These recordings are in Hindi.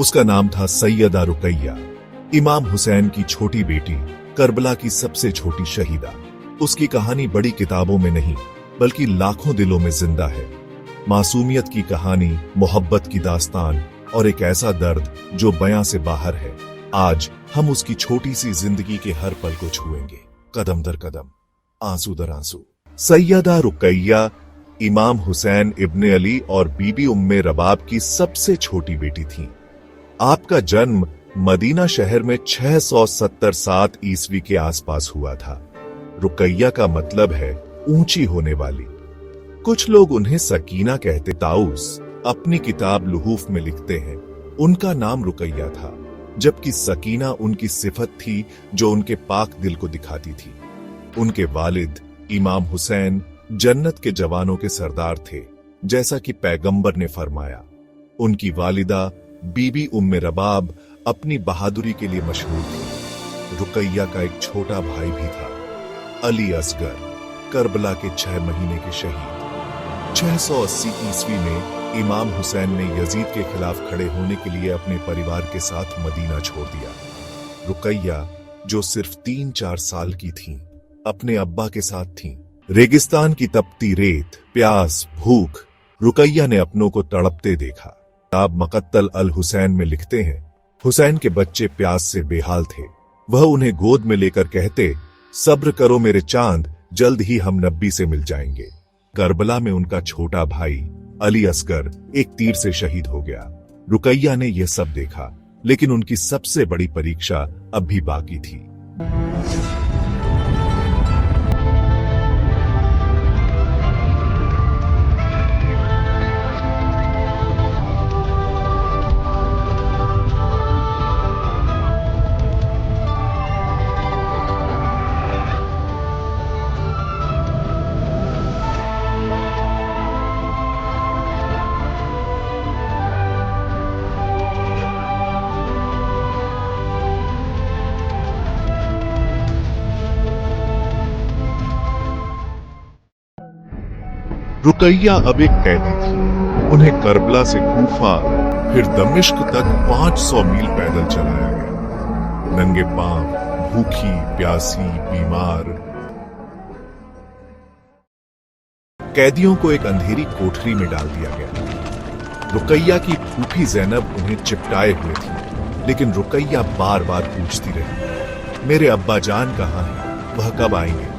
उसका नाम था सैयदा रुकैया, इमाम हुसैन की छोटी बेटी, करबला की सबसे छोटी शहीदा। उसकी कहानी बड़ी किताबों में नहीं बल्कि लाखों दिलों में जिंदा है। मासूमियत की कहानी, मोहब्बत की दास्तान और एक ऐसा दर्द जो बयां से बाहर है। आज हम उसकी छोटी सी जिंदगी के हर पल को छुएंगे, कदम दर कदम, आंसू दर आंसू। सैयदा रुकैया इमाम हुसैन इब्ने अली और बीबी उम्मे रबाब की सबसे छोटी बेटी थी। आपका जन्म मदीना शहर में 677 ईस्वी के आसपास हुआ था। रुकैया का मतलब है ऊंची होने वाली। कुछ लोग उन्हें सकीना कहते। ताउस अपनी किताब लुहूफ में लिखते हैं उनका नाम रुकैया था, जबकि सकीना उनकी सिफत थी जो उनके पाक दिल को दिखाती थी। उनके वालिद इमाम हुसैन जन्नत के जवानों के सरदार थे, जैसा कि पैगंबर ने फरमाया। उनकी वालिदा बीबी उम्मे रबाब अपनी बहादुरी के लिए मशहूर थी। रुकैया का एक छोटा भाई भी था, अली असगर, करबला के 6 महीने के शहीद। 680 ईस्वी में इमाम हुसैन ने यजीद के खिलाफ खड़े होने के लिए अपने परिवार के साथ मदीना छोड़ दिया। रुकैया, जो सिर्फ 3-4 साल की थीं, अपने अब्बा के साथ थीं। रेगिस्तान की तपती रेत, प्यास, भूख, रुकैया ने अपनों को तड़पते देखा। आप मकत्तल अल हुसैन में लिखते हैं, हुसैन के बच्चे प्यास से बेहाल थे। वह उन्हें गोद में लेकर कहते, सब्र करो मेरे चांद, जल्द ही हम नब्बी से मिल जाएंगे। करबला में उनका छोटा भाई अली असगर एक तीर से शहीद हो गया। रुकैया ने यह सब देखा, लेकिन उनकी सबसे बड़ी परीक्षा अब भी बाकी थी। रुकैया अब एक कैदी थी। उन्हें करबला से कूफा फिर दमिश्क तक 500 मील पैदल चलाया गया। नंगे पांव, भूखी, प्यासी, बीमार कैदियों को एक अंधेरी कोठरी में डाल दिया गया। रुकैया की फूफी जैनब उन्हें चिपटाए हुए थी, लेकिन रुकैया बार बार पूछती रही, मेरे अब्बा जान कहाँ हैं? वह कब आएंगे?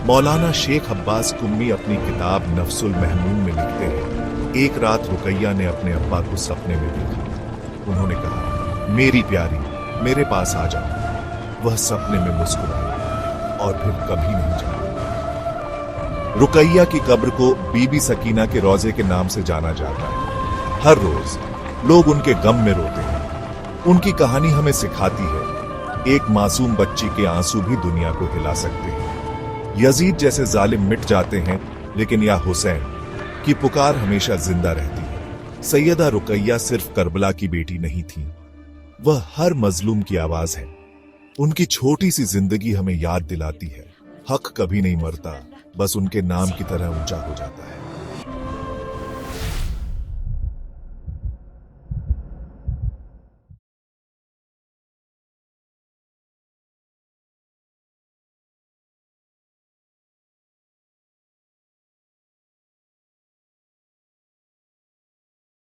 मौलाना शेख अब्बास कुम्मी अपनी किताब नफ्सुल महमूम में लिखते हैं, एक रात रुकैया ने अपने अब्बा को सपने में देखा। उन्होंने कहा, मेरी प्यारी, मेरे पास आ जाओ। वह सपने में मुस्कुराए और फिर कभी नहीं जागा। रुकैया की कब्र को बीबी सकीना के रोजे के नाम से जाना जाता है। हर रोज लोग उनके गम में रोते हैं। उनकी कहानी हमें सिखाती है, एक मासूम बच्ची के आंसू भी दुनिया को हिला सकते हैं। यजीद जैसे जालिम मिट जाते हैं, लेकिन या हुसैन की पुकार हमेशा जिंदा रहती है। सैयदा रुकैया सिर्फ करबला की बेटी नहीं थी, वह हर मजलूम की आवाज है। उनकी छोटी सी जिंदगी हमें याद दिलाती है, हक कभी नहीं मरता, बस उनके नाम की तरह ऊंचा हो जाता है।